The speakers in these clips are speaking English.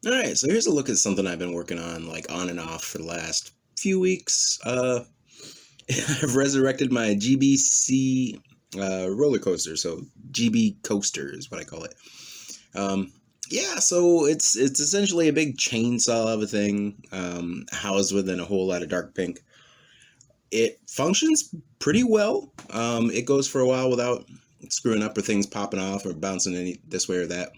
Alright, so here's a look at something I've been working on, like on and off for the last few weeks. I've resurrected my GBC roller coaster, so GBCoaster is what I call it. Yeah, so it's essentially a big chainsaw of a thing, housed within a whole lot of dark pink. It functions pretty well. It goes for a while without screwing up or things popping off or bouncing any this way or that.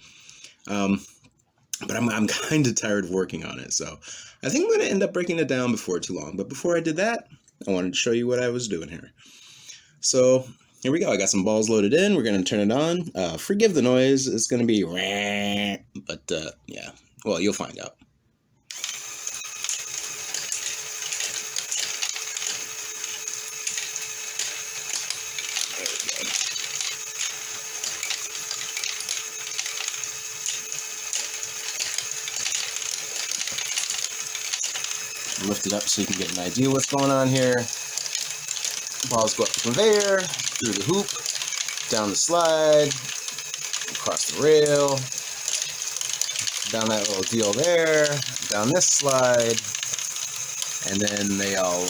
But I'm kind of tired of working on it, so I think I'm going to end up breaking it down before too long. But before I did that, I wanted to show you what I was doing here. So here we go. I got some balls loaded in. We're going to turn it on. Forgive the noise. It's going to be but yeah, well, you'll find out. Lift it up so you can get an idea what's going on here. Balls go up the conveyor, through the hoop, down the slide, across the rail, down that little deal there, down this slide, and then they all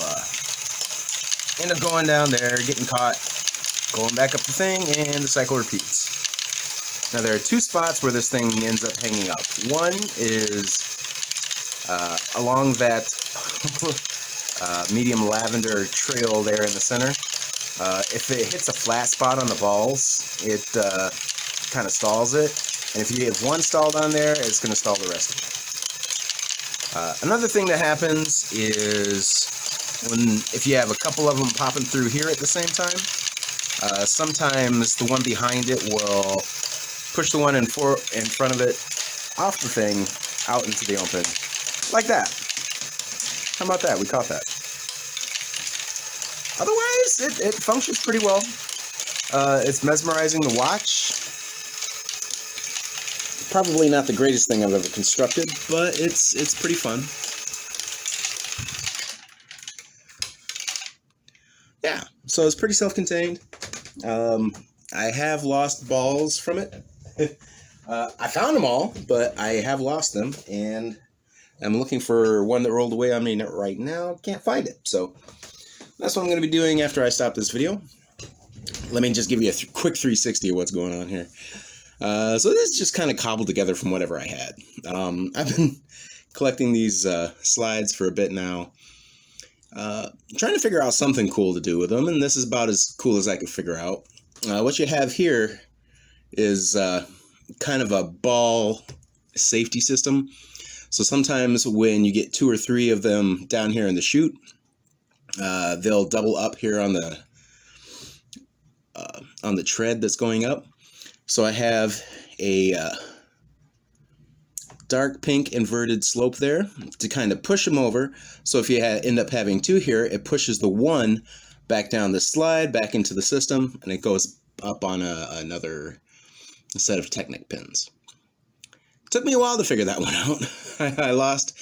end up going down there, getting caught, going back up the thing, and the cycle repeats. Now there are two spots where this thing ends up hanging up. One is along that medium lavender trail there in the center. If it hits a flat spot on the balls, it kind of stalls it. And if you have one stalled on there, it's going to stall the rest of it. Another thing that happens is if you have a couple of them popping through here at the same time, sometimes the one behind it will push the one in front of it off the thing out into the open. Like that. How about that? We caught that. Otherwise, it functions pretty well. It's mesmerizing to watch. Probably not the greatest thing I've ever constructed, but it's pretty fun. Yeah, so it's pretty self-contained. I have lost balls from it. I found them all, but I have lost them, and I'm looking for one that rolled away on me right now. Can't find it. So that's what I'm going to be doing after I stop this video. Let me just give you a quick 360 of what's going on here. So this is just kind of cobbled together from whatever I had. I've been collecting these slides for a bit now. Trying to figure out something cool to do with them, and this is about as cool as I could figure out. What you have here is kind of a ball safety system. So sometimes when you get 2 or 3 of them down here in the chute, they'll double up here on the tread that's going up. So I have a dark pink inverted slope there to kind of push them over. So if you end up having 2 here, it pushes the one back down the slide, back into the system, and it goes up on another set of Technic pins. Took me a while to figure that one out. I lost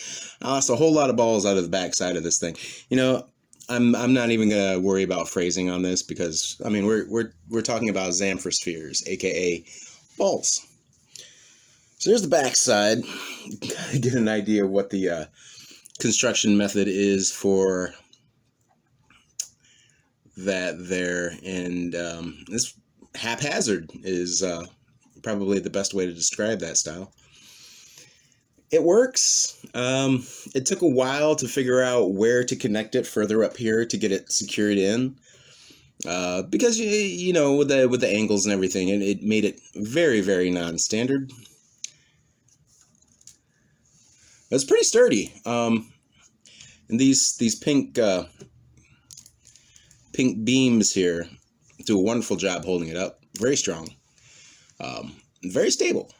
a whole lot of balls out of the back side of this thing. You know, I'm not even gonna worry about phrasing on this because I mean we're talking about Zamfir spheres, aka balls. So here's the back side. Get an idea of what the construction method is for that there, and this haphazard is probably the best way to describe that style. It works. It took a while to figure out where to connect it further up here to get it secured in, because you know with the angles and everything, it made it very, very non-standard. It's pretty sturdy. And these pink beams here do a wonderful job holding it up. Very strong. Very stable.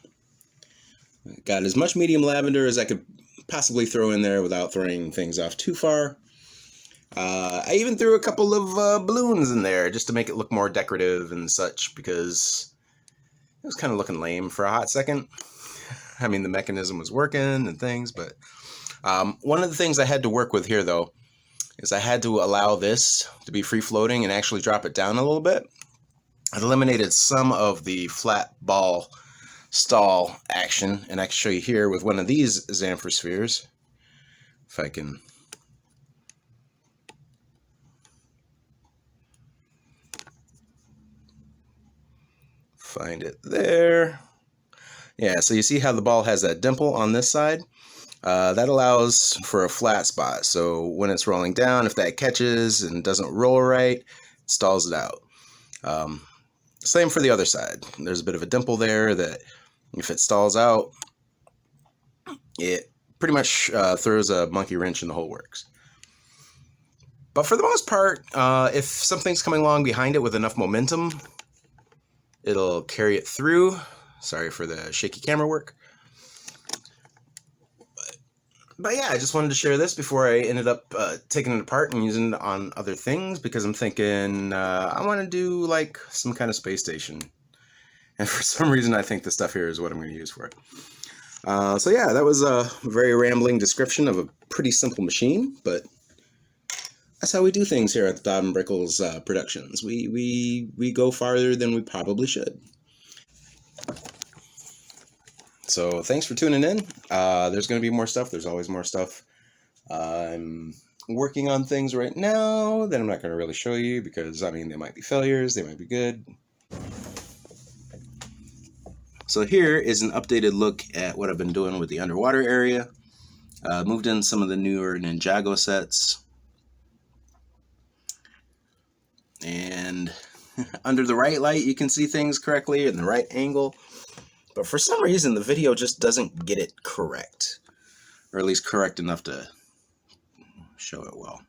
Got as much medium lavender as I could possibly throw in there without throwing things off too far. I even threw a couple of balloons in there just to make it look more decorative and such, because it was kind of looking lame for a hot second. I mean, the mechanism was working and things, but one of the things I had to work with here, though, is I had to allow this to be free-floating and actually drop it down a little bit. It eliminated some of the flat ball stall action, and I can show you here with one of these Zamfir spheres, if I can find it there. Yeah, so you see how the ball has that dimple on this side? That allows for a flat spot, so when it's rolling down, if that catches and doesn't roll right, it stalls it out. Same for the other side. There's a bit of a dimple there that if it stalls out, it pretty much throws a monkey wrench in the whole works. But for the most part, if something's coming along behind it with enough momentum, it'll carry it through. Sorry for the shaky camera work. But yeah, I just wanted to share this before I ended up taking it apart and using it on other things, because I'm thinking I want to do like some kind of space station. And for some reason, I think the stuff here is what I'm going to use for it. So yeah, that was a very rambling description of a pretty simple machine, but that's how we do things here at the Dodd and Brickles Productions. We go farther than we probably should. So thanks for tuning in. There's going to be more stuff. There's always more stuff. I'm working on things right now that I'm not going to really show you because, I mean, they might be failures, they might be good. So here is an updated look at what I've been doing with the underwater area. Moved in some of the newer Ninjago sets. And under the right light, you can see things correctly in the right angle. But for some reason, the video just doesn't get it correct. Or at least correct enough to show it well.